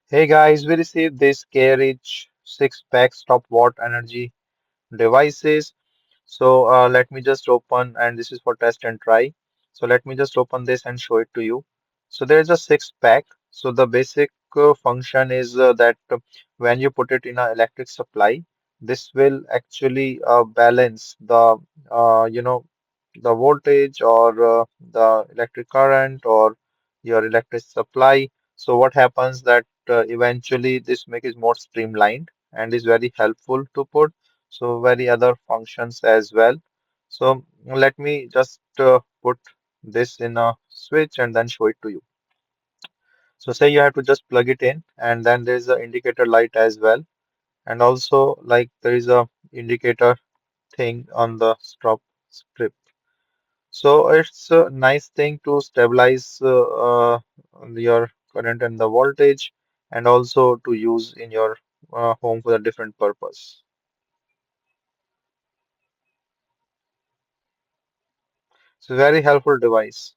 Hey guys, we received this Carriage 6-pack stop-watt energy devices. So let me just open, and this is for test and try. So let me just open this and show it to you. So there is a 6-pack. So the basic function is that when you put it in an electric supply, this will actually balance the voltage or the electric current or your electric supply. So what happens that eventually this make it more streamlined and is very helpful to put. So very other functions as well. So let me just put this in a switch and then show it to you. So say you have to just plug it in, and then there is a indicator light as well, and also like there is a indicator thing on the stop strip. So it's a nice thing to stabilize your current and the voltage, and also to use in your home for a different purpose. It's a very helpful device.